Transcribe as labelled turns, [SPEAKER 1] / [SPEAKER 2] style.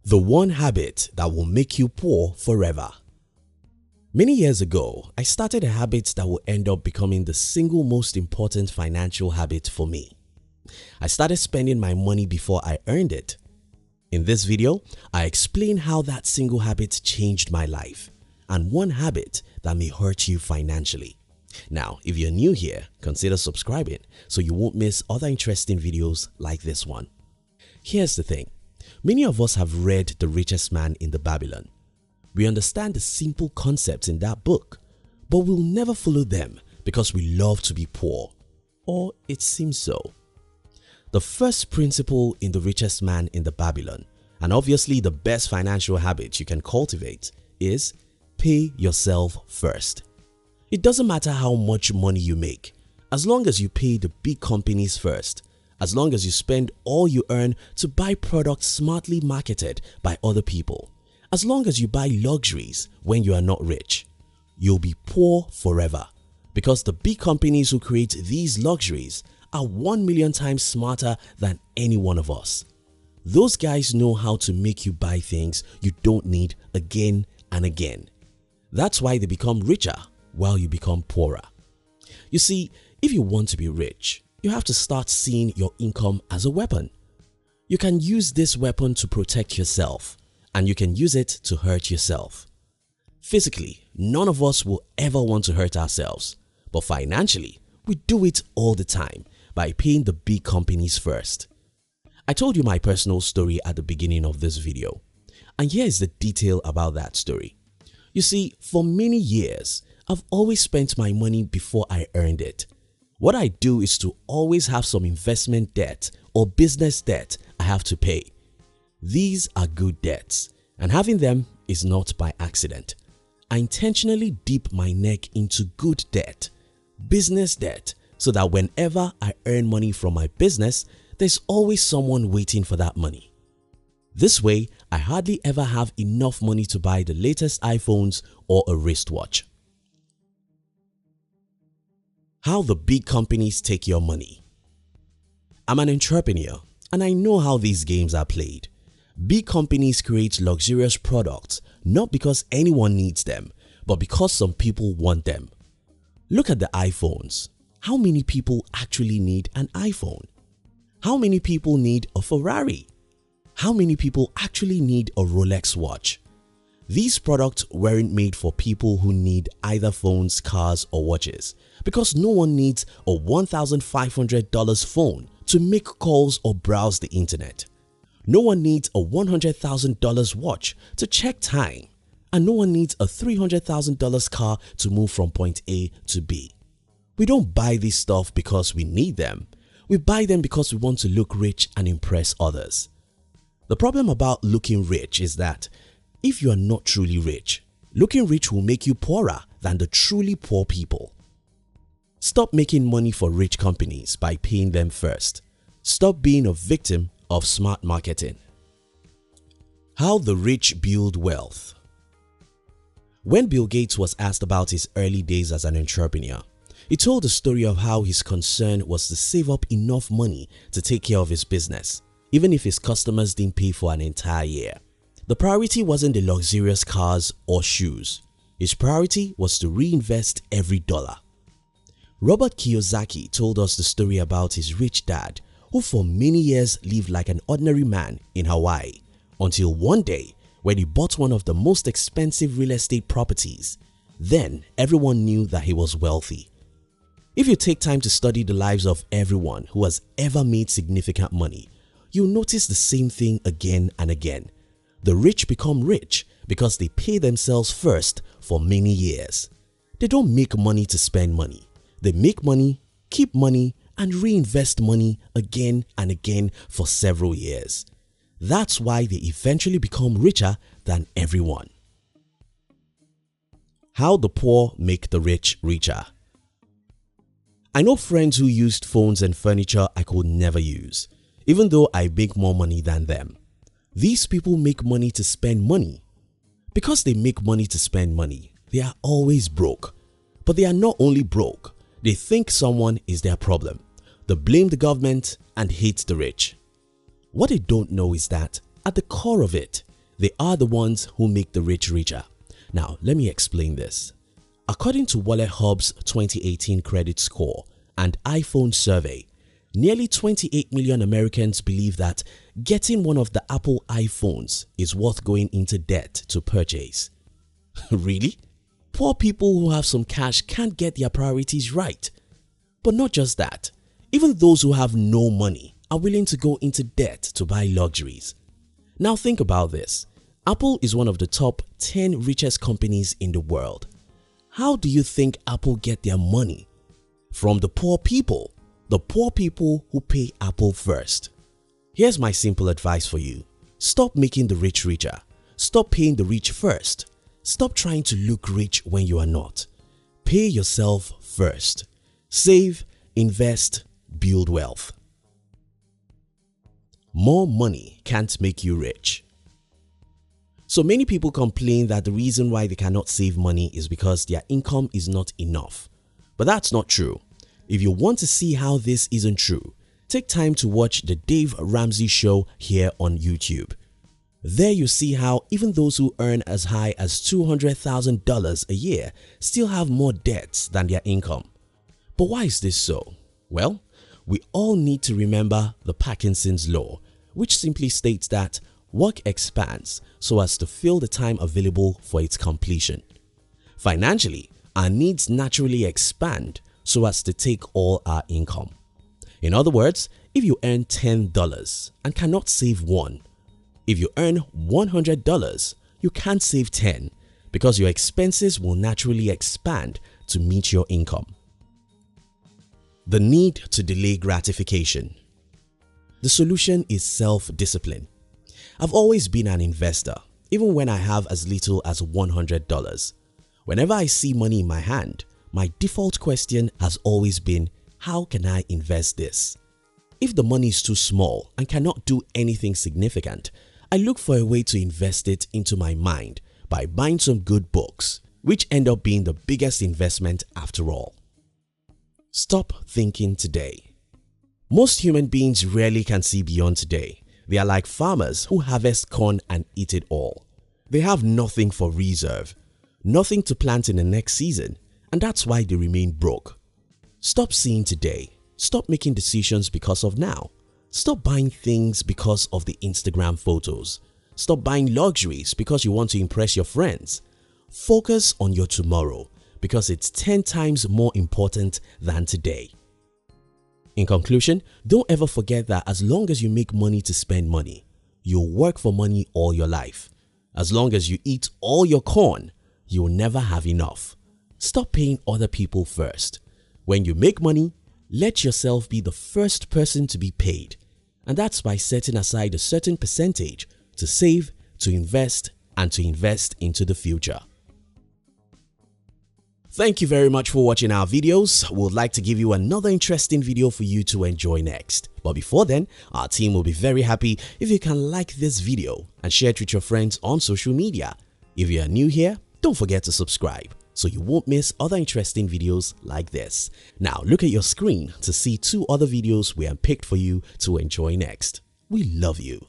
[SPEAKER 1] The one habit that will make you poor forever. Many years ago, I started a habit that will end up becoming the single most important financial habit for me. I started spending my money before I earned it. In this video, I explain how that single habit changed my life and one habit that may hurt you financially. Now, if you're new here, consider subscribing so you won't miss other interesting videos like this one. Here's the thing. Many of us have read The Richest Man in the Babylon. We understand the simple concepts in that book, but we'll never follow them because we love to be poor, or it seems so. The first principle in The Richest Man in the Babylon, and obviously the best financial habit you can cultivate, is pay yourself first. It doesn't matter how much money you make, as long as you pay the big companies first. As long as you spend all you earn to buy products smartly marketed by other people, as long as you buy luxuries when you are not rich, you'll be poor forever because the big companies who create these luxuries are 1 million times smarter than any one of us. Those guys know how to make you buy things you don't need again and again. That's why they become richer while you become poorer. You see, if you want to be rich, you have to start seeing your income as a weapon. You can use this weapon to protect yourself, and you can use it to hurt yourself. Physically, none of us will ever want to hurt ourselves, but financially, we do it all the time by paying the big companies first. I told you my personal story at the beginning of this video, and here is the detail about that story. You see, for many years, I've always spent my money before I earned it. What I do is to always have some investment debt or business debt I have to pay. These are good debts, and having them is not by accident. I intentionally dip my neck into good debt, business debt, so that whenever I earn money from my business, there's always someone waiting for that money. This way, I hardly ever have enough money to buy the latest iPhones or a wristwatch. How the big companies take your money. I'm an entrepreneur and I know how these games are played. Big companies create luxurious products not because anyone needs them, but because some people want them. Look at the iPhones. How many people actually need an iPhone? How many people need a Ferrari? How many people actually need a Rolex watch? These products weren't made for people who need either phones, cars or watches, because no one needs a $1,500 phone to make calls or browse the internet. No one needs a $100,000 watch to check time, and no one needs a $300,000 car to move from point A to B. We don't buy this stuff because we need them. We buy them because we want to look rich and impress others. The problem about looking rich is that if you are not truly rich, looking rich will make you poorer than the truly poor people. Stop making money for rich companies by paying them first. Stop being a victim of smart marketing. How the rich build wealth. When Bill Gates was asked about his early days as an entrepreneur, he told the story of how his concern was to save up enough money to take care of his business, even if his customers didn't pay for an entire year. The priority wasn't the luxurious cars or shoes. His priority was to reinvest every dollar. Robert Kiyosaki told us the story about his rich dad who for many years lived like an ordinary man in Hawaii until one day when he bought one of the most expensive real estate properties. Then everyone knew that he was wealthy. If you take time to study the lives of everyone who has ever made significant money, you'll notice the same thing again and again. The rich become rich because they pay themselves first for many years. They don't make money to spend money. They make money, keep money, and reinvest money again and again for several years. That's why they eventually become richer than everyone. How the poor make the rich richer. I know friends who used phones and furniture I could never use, even though I make more money than them. These people make money to spend money. Because they make money to spend money, they are always broke. But they are not only broke, they think someone is their problem. They blame the government and hate the rich. What they don't know is that at the core of it, They are the ones who make the rich richer. Now, let me explain this. According to Wallet Hub's 2018 credit score and iPhone survey, nearly 28 million Americans believe that getting one of the Apple iPhones is worth going into debt to purchase. Really? Poor people who have some cash can't get their priorities right. But not just that, even those who have no money are willing to go into debt to buy luxuries. Now think about this. Apple is one of the top 10 richest companies in the world. How do you think Apple get their money? From the poor people who pay Apple first. Here's my simple advice for you. Stop making the rich richer. Stop paying the rich first. Stop trying to look rich when you are not. Pay yourself first. Save, invest, build wealth. More money can't make you rich. So many people complain that the reason why they cannot save money is because their income is not enough. But that's not true. If you want to see how this isn't true, take time to watch the Dave Ramsey Show here on YouTube. There you see how even those who earn as high as $200,000 a year still have more debts than their income. But why is this so? Well, we all need to remember the Parkinson's Law, which simply states that work expands so as to fill the time available for its completion. Financially, our needs naturally expand so as to take all our income. In other words, if you earn $10 and cannot save $1, if you earn $100, you can't save $10 because your expenses will naturally expand to meet your income. The need to delay gratification. The solution is self-discipline. I've always been an investor, even when I have as little as $100. Whenever I see money in my hand, my default question has always been, how can I invest this? If the money is too small and cannot do anything significant, I look for a way to invest it into my mind by buying some good books, which end up being the biggest investment after all. Stop thinking today. Most human beings rarely can see beyond today. They are like farmers who harvest corn and eat it all. They have nothing for reserve, nothing to plant in the next season, and that's why they remain broke. Stop seeing today. Stop making decisions because of now. Stop buying things because of the Instagram photos. Stop buying luxuries because you want to impress your friends. Focus on your tomorrow because it's 10 times more important than today. In conclusion, don't ever forget that as long as you make money to spend money, you'll work for money all your life. As long as you eat all your corn, you'll never have enough. Stop paying other people first. When you make money, let yourself be the first person to be paid. And that's by setting aside a certain percentage to save, to invest, and to invest into the future. Thank you very much for watching our videos. We would like to give you another interesting video for you to enjoy next. But before then, our team will be very happy if you can like this video and share it with your friends on social media. If you are new here, don't forget to subscribe so you won't miss other interesting videos like this. Now look at your screen to see 2 other videos we have picked for you to enjoy next. We love you.